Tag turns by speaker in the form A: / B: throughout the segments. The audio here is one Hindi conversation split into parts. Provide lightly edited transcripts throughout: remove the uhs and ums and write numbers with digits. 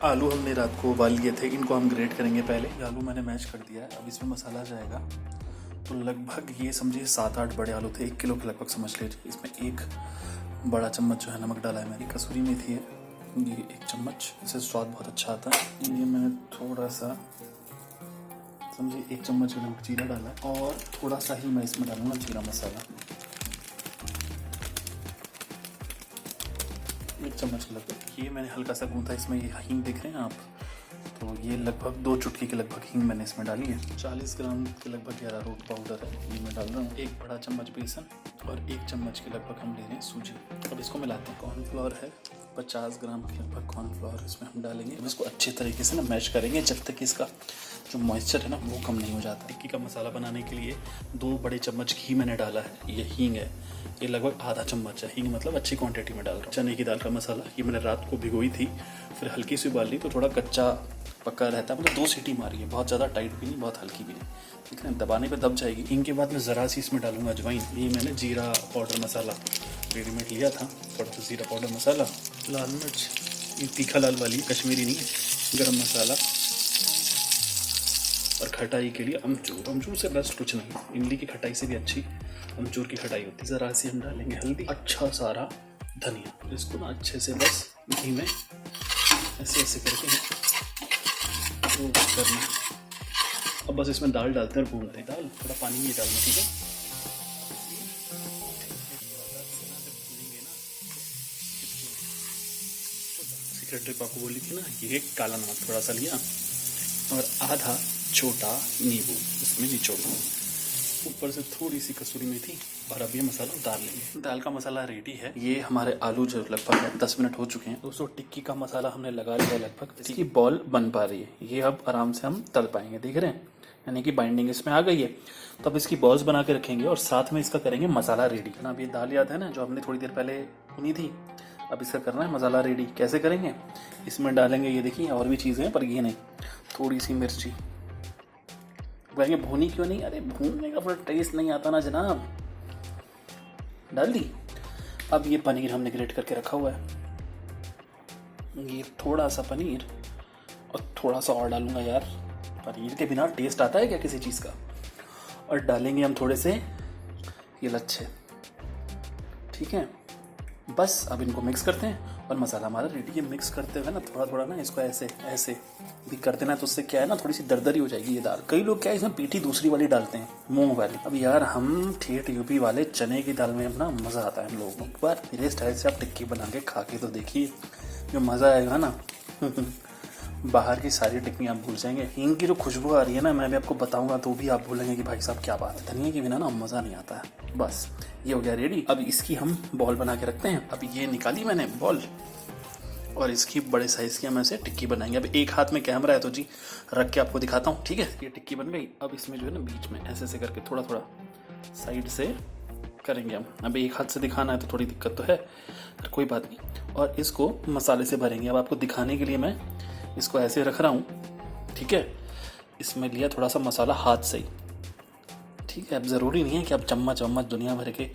A: आलू हमने रात को उबाल लिए थे, इनको हम ग्रेट करेंगे पहले। ये आलू मैंने मैश कर दिया है, अब इसमें मसाला जाएगा। तो लगभग ये समझिए 7-8 बड़े आलू थे, 1 किलो के लगभग समझ लीजिए। इसमें 1 बड़ा चम्मच जो है नमक डाला है मैंने। कसूरी मेथी है ये 1 चम्मच, इससे स्वाद बहुत अच्छा आता है। ये मैंने थोड़ा सा समझिए 1 चम्मच नमक जीरा डाला है, और थोड़ा सा ही मैं इसमें डालूंगा जीरा मसाला, 1 चम्मच लगभग। ये मैंने हल्का सा गूंथा, इसमें ये हींग देख रहे हैं आप, तो ये लगभग 2 चुटकी के लगभग हींग मैंने इसमें डाली है। 40 ग्राम के लगभग अरारोट पाउडर है, ये मैं डाल रहा हूँ। 1 बड़ा चम्मच बेसन और 1 चम्मच के लगभग हम ले रहे हैं सूजी। अब इसको मिलाते हैं। कॉर्नफ्लोर है 50 ग्राम के लगभग कॉर्नफ्लोर इसमें हम डालेंगे। अब इसको अच्छे तरीके से ना मैश करेंगे जब तक इसका जो मॉइस्चर है ना वो कम नहीं हो जाता। टिक्की का मसाला बनाने के लिए 2 बड़े चम्मच घी मैंने डाला है। ये हींग है, ये लगभग आधा चम्मच है। हींग मतलब अच्छी क्वांटिटी में डाल रहा हूँ। चने की दाल का मसाला, ये मैंने रात को भिगोई थी, फिर हल्की सी उबाल ली तो थोड़ा कच्चा पक्का रहता है, मतलब 2 सीटी मारी है, बहुत ज़्यादा टाइट भी नहीं बहुत हल्की भी नहीं, ठीक है। दबाने पे दब जाएगी। इनके बाद मैं ज़रा सी इसमें डालूंगा अजवाइन। ये मैंने जीरा पाउडर मसाला रेडीमेड लिया था, थोड़ा सा जीरा पाउडर मसाला, लाल मिर्च, ये तीखा लाल वाली कश्मीरी नहीं है, गरम मसाला, और खटाई के लिए अमचूर। अमचूर से बेस्ट कुछ नहीं, इमली की खटाई से भी अच्छी अमचूर की खटाई होती है। ज़रा सी हम डालेंगे हल्दी, अच्छा सारा धनिया। इसको ना अच्छे से बस घी में ऐसे ऐसे करके तो करना। अब बस इसमें दाल डालते हैं और भूनते हैं। दाल थोड़ा पानी में डालना, ठीक है। सीक्रेट टिप आपको बोली थी ना, ये काला नमक थोड़ा सा लिया और आधा छोटा नींबू इसमें निचोड़ दूँ, ऊपर से थोड़ी सी कसूरी मेथी, और अब ये मसाला उतार लेंगे। दाल का मसाला रेडी है। ये हमारे आलू जो लगभग 10 मिनट हो चुके हैं। दोस्तों टिक्की का मसाला हमने लगा लिया लगभग, इसकी बॉल बन पा रही है। ये अब आराम से हम तल पाएंगे, देख रहे हैं, यानी कि बाइंडिंग इसमें आ गई है। तो अब इसकी बॉल्स बना के रखेंगे और साथ में इसका करेंगे मसाला रेडी ना। अब ये दाल याद है ना जो हमने थोड़ी देर पहले भुनी थी, अब इसका करना है मसाला रेडी। कैसे करेंगे, इसमें डालेंगे, ये देखिए और भी चीज़ें हैं पर ये नहीं, थोड़ी सी मिर्ची। कहेंगे भूनी क्यों नहीं, अरे भूनने का फिर टेस्ट नहीं आता ना जनाब। डाल दी। अब ये पनीर हमने ग्रेट करके रखा हुआ है, ये थोड़ा सा पनीर और थोड़ा सा और डालूंगा यार, पनीर के बिना टेस्ट आता है क्या किसी चीज़ का। और डालेंगे हम थोड़े से ये लच्छे, ठीक है। बस अब इनको मिक्स करते हैं और मसाला हमारा रेडी है। मिक्स करते हुए ना थोड़ा थोड़ा ना इसको ऐसे ऐसे भी कर देना, तो उससे क्या है ना थोड़ी सी दरदरी हो जाएगी ये दाल। कई लोग क्या है इसमें पीठी दूसरी वाली डालते हैं, मूंग वाली। अब यार हम ठेठ यूपी वाले चने की दाल में अपना मज़ा आता है हम लोगों को। एक बार मेरे स्टाइल से आप टिक्की बना के खा के तो देखिए, जो मज़ा आएगा ना बाहर की सारी टिक्की आप भूल जाएंगे। हींग की जो खुशबू आ रही है ना, मैं भी आपको बताऊंगा तो भी आप बोलेंगे कि भाई साहब क्या बात है। धनिया के बिना ना मज़ा नहीं आता है। बस ये हो गया रेडी। अब इसकी हम बॉल बना के रखते हैं। अब ये निकाली मैंने बॉल, और इसकी बड़े साइज़ की हम ऐसे टिक्की बनाएंगे। अब एक हाथ में कैमरा है तो जी रख के आपको दिखाता हूँ, ठीक है। ये टिक्की बन गई। अब इसमें जो है ना बीच में ऐसे ऐसे करके थोड़ा थोड़ा साइड से करेंगे हम। अब एक हाथ से दिखाना है तो थोड़ी दिक्कत तो है, पर कोई बात नहीं। और इसको मसाले से भरेंगे। अब आपको दिखाने के लिए मैं इसको ऐसे रख रहा हूँ, ठीक है। इसमें लिया थोड़ा सा मसाला हाथ से ही, ठीक है। अब ज़रूरी नहीं है कि आप चम्मच वम्मच दुनिया भर के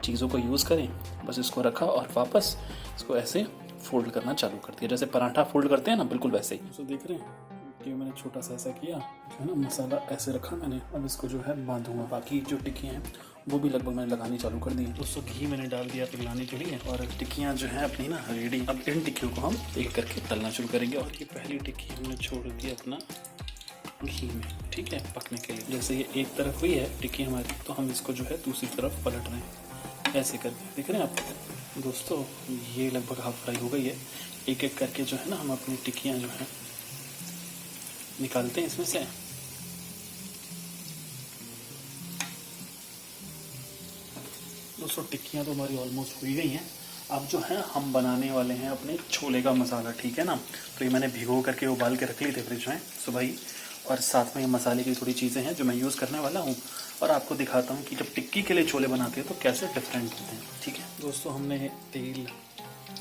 A: चीज़ों को यूज़ करें। बस इसको रखा और वापस इसको ऐसे फोल्ड करना चालू कर दिया, जैसे पराठा फोल्ड करते हैं ना, बिल्कुल वैसे ही। तो देख रहे हैं कि मैंने छोटा सा ऐसा किया, जो है ना मसाला ऐसे रखा मैंने। अब इसको जो है बांधूंगा। बाकी जो टिक्कियाँ हैं वो भी लगभग मैंने लगानी चालू कर दी। दोस्तों घी मैंने डाल दिया पिघलाने के लिए, और टिक्कियाँ जो हैं अपनी ना रेडी। अब इन टिक्कियों को हम एक करके तलना शुरू करेंगे। और ये पहली टिक्की हमने छोड़ दी अपना घी में, ठीक है, पकने के लिए। जैसे ये एक तरफ हुई है टिक्की हमारी, तो हम इसको जो है दूसरी तरफ पलट रहे हैं ऐसे करके, देख रहे हैं आप। दोस्तों ये लगभग हाफ फ्राई हो गई है। एक एक करके जो है ना हम अपनी टिक्कियाँ जो हैं निकालते हैं इसमें से। दोस्तों टिक्कियाँ तो हमारी ऑलमोस्ट हुई गई हैं। अब जो है हम बनाने वाले हैं अपने छोले का मसाला, ठीक है ना। तो ये मैंने भिगो करके उबाल के रख ली थे फ्रिज में सुबह ही, और साथ में ये मसाले की थोड़ी चीज़ें हैं जो मैं यूज़ करने वाला हूँ। और आपको दिखाता हूँ कि जब टिक्की के लिए छोले बनाते हैं तो कैसे डिफरेंट होते हैं, ठीक है। दोस्तों हमने तेल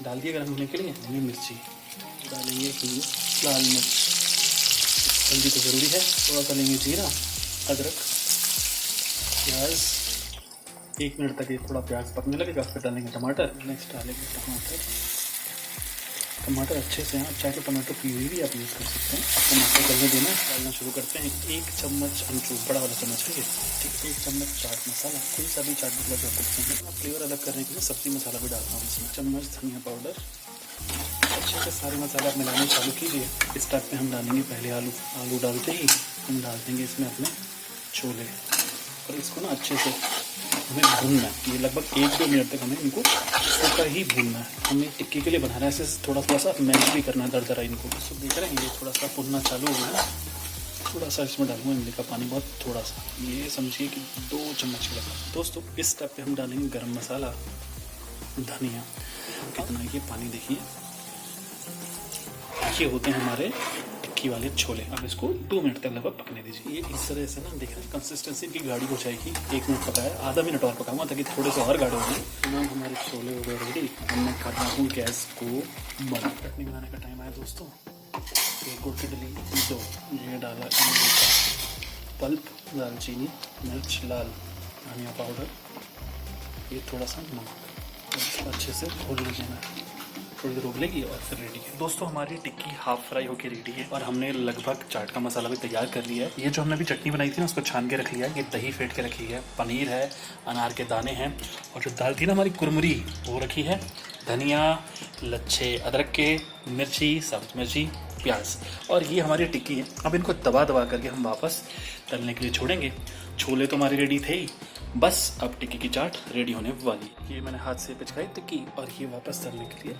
A: डाल दिया गर्म होने के लिए। ये मिर्ची डालेंगे, लाल मिर्च, हल्दी तो ज़रूरी है, थोड़ा सा लेंगे जीरा, अदरक, प्याज। 1 मिनट तक ये थोड़ा प्याज पकने लगेगा, फिर डालेंगे टमाटर। नेक्स्ट डालेंगे टमाटर, टमाटर अच्छे से, आप चाहे तो टमाटर प्यूरी भी आप यूज़ कर सकते हैं। अब टमाटर गलने देना, डालना शुरू करते हैं। 1 चम्मच अमचूर, बड़ा वाला चम्मच है ये, ठीक है। 1 चम्मच चाट मसाला, कोई सा भी चाट मसाला डाल सकते हैं। मैं फ्लेवर अलग करने के लिए सब्जी मसाला भी डालता हूँ इसमें। चम्मच धनिया पाउडर। अच्छे से सारे मसाले आप मिलाने चालू कीजिए। इस टाइप पे हम डालेंगे पहले आलू डालते ही हम डाल देंगे इसमें अपने छोले, और इसको ना अच्छे से हमें भूनना है। ये लगभग 1-2 मिनट तक हमें इनको सूखा ही भूनना है। हमें टिक्की के लिए बना रहा है, ऐसे थोड़ा सा मैश भी करना है दरदरा इनको। तो देख रहे हैं ये थोड़ा सा भुनना चालू हो गया। थोड़ा सा इसमें डालूंगा इमली का पानी, बहुत थोड़ा सा, ये समझिए कि 2 चम्मच के लगभग। दोस्तों इस स्टेप पे हम डालेंगे गरम मसाला, धनिया, कितना ये पानी देखिए। ये होते हैं हमारे टिक्की वाले छोले। अब इसको 2 मिनट तक लगभग पकने दीजिए। ये इस तरह से ना देख रहे हैं कंसिस्टेंसी की गाढ़ी हो जाएगी। 1 मिनट पकाया, आधा मिनट और पकाऊंगा ताकि थोड़े से और गाढ़े हो जाए। तमाम हमारे छोले हो गए रेडी। अब मैं कर रहा हूँ गैस को बंद। चटनी बनाने का टाइम आया दोस्तों। 1 गुट डली, 2 ये डाला इमली का पल्प, दालचीनी, मिर्च लाल, धनिया पाउडर, ये थोड़ा सा नमक। इसको अच्छे से घोल लेना, थोड़ी देर उबलेगी और फिर रेडी है। दोस्तों हमारी टिक्की हाफ फ्राई होकर रेडी है और हमने लगभग चाट का मसाला भी तैयार कर लिया है। ये जो हमने अभी चटनी बनाई थी ना उसको छान के रख लिया है। ये दही फेंट के रखी है, पनीर है, अनार के दाने हैं, और जो दाल थी ना हमारी कुरमुरी वो रखी है, धनिया, लच्छे अदरक के, मिर्ची, सब्ज मिर्ची, प्याज, और ये हमारी टिक्की है। अब इनको दबा दबा करके हम वापस तलने के लिए छोड़ेंगे। छोले तो हमारे रेडी थे ही, बस अब टिक्की की चाट रेडी होने वाली। ये मैंने हाथ से पिचकाई टिक्की और ये वापस तलने के लिए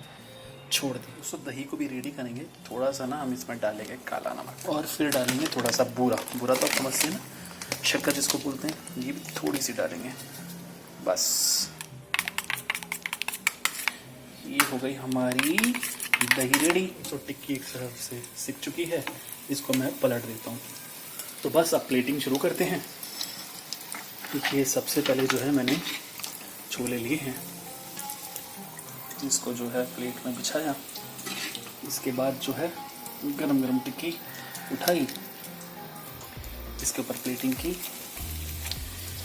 A: छोड़ दी। उसको दही को भी रेडी करेंगे। थोड़ा सा ना हम इसमें डालेंगे काला नमक, और फिर डालेंगे थोड़ा सा बूरा तो आप समझते हैं ना, शक्कर जिसको बोलते हैं, ये भी थोड़ी सी डालेंगे बस। ये हो गई हमारी दही रेडी। तो टिक्की एक तरफ से सिक चुकी है, इसको मैं पलट देता हूँ। तो बस अब प्लेटिंग शुरू करते हैं। ये सबसे पहले जो है मैंने छोले लिए हैं, इसको जो है प्लेट में बिछाया। इसके बाद जो है गरम गरम टिक्की उठाई, इसके ऊपर प्लेटिंग की।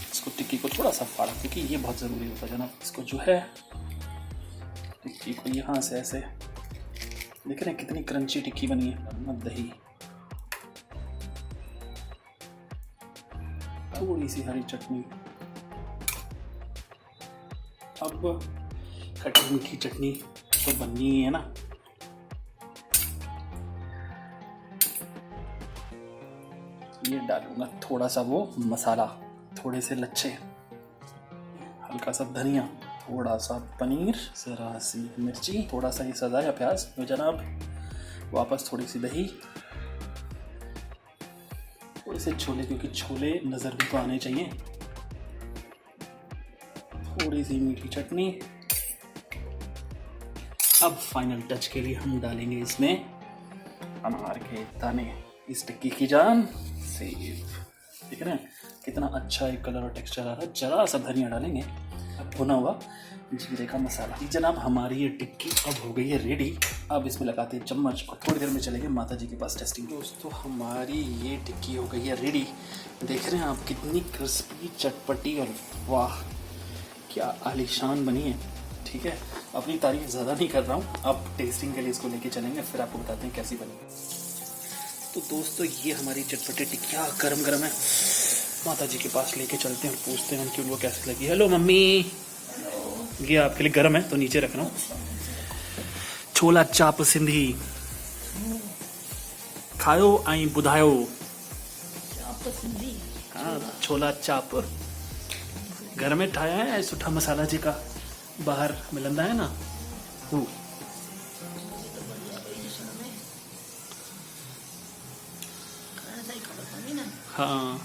A: इसको टिक्की को थोड़ा सा फाड़ा क्योंकि ये बहुत ज़रूरी होता है जनाब। इसको जो है टिक्की को यहाँ से ऐसे, देख रहे हैं कितनी क्रंची टिक्की बनी है। दही, थोड़ी सी हरी चटनी, अब खट्टी मीठी चटनी तो बननी ही है ना। ये डालूंगा थोड़ा सा वो मसाला, थोड़े से लच्छे, हल्का सा धनिया, थोड़ा सा पनीर, जरा सी मिर्ची, थोड़ा सा ये सजाया प्याज तो जनाब, वापस थोड़ी सी दही, थोड़े से छोले क्योंकि छोले नज़र भी तो आने चाहिए, थोड़ी सी मीठी चटनी। अब फाइनल टच के लिए हम डालेंगे इसमें अनार के दाने। इस टिक्की की जान सेव, देख रहे हैं कितना अच्छा एक कलर और टेक्सचर आ रहा है। जरा सा धनिया डालेंगे, अब भुना हुआ जीरे का मसाला। जनाब हमारी ये टिक्की अब हो गई है रेडी। अब इसमें लगाते हैं चम्मच और थोड़ी देर में चलेंगे माता जी के पास टेस्टिंग। दोस्तों हमारी ये टिक्की हो गई है रेडी। देख रहे हैं आप कितनी क्रिस्पी, चटपटी और वाह क्या आलीशान बनी है। ठीक है, अपनी तारीफ ज़्यादा नहीं कर रहा हूँ। अब टेस्टिंग के लिए इसको लेके चलेंगे, फिर आपको बताते हैं कैसी बनी। तो दोस्तों ये हमारी चटपटी टिक्कियाँ गरम गरम है। माता जी के पास लेके चलते हैं और पूछते हैं कि उनको कैसी लगी। हेलो मम्मी, ये आपके लिए गरम है तो नीचे रख रहा हूँ। छोला चाप सिंधी खायो आई बुधायो। हाँ, छोला चाप घर में ठाया है, सुठा मसाला जी का बाहर मिलंदा है ना वो। हाँ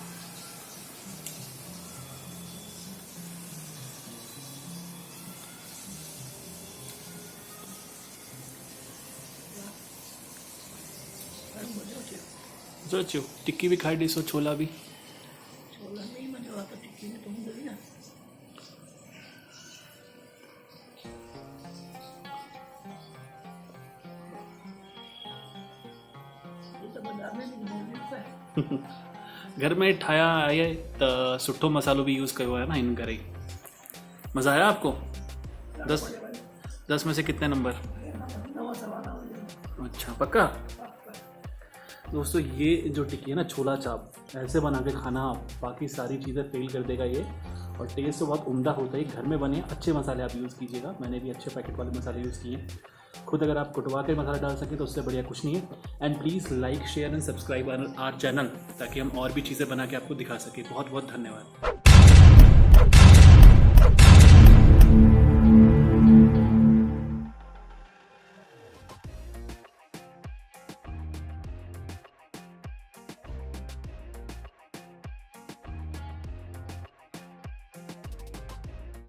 A: सोचो टिक्की भी खाई ॾिसो, छोला भी। घर में ठाया आहे त सुठो मसालो भी यूज़ कयो है ना इन करे। मज़ा आया आपको? 10 में से कितने नंबर? अच्छा पक्का। दोस्तों ये जो टिक्की है ना छोला चाप, ऐसे बना के खाना बाकी सारी चीज़ें फेल कर देगा ये, और टेस्ट तो बहुत उम्दा होता है। घर में बने अच्छे मसाले आप यूज़ कीजिएगा, मैंने भी अच्छे पैकेट वाले मसाले यूज़ किए। खुद अगर आप कुटवा के मसाला डाल सकें तो उससे बढ़िया कुछ नहीं है। And please like share and subscribe our channel, ताकि हम और भी चीज़ें बना के आपको दिखा सकें। बहुत बहुत धन्यवाद।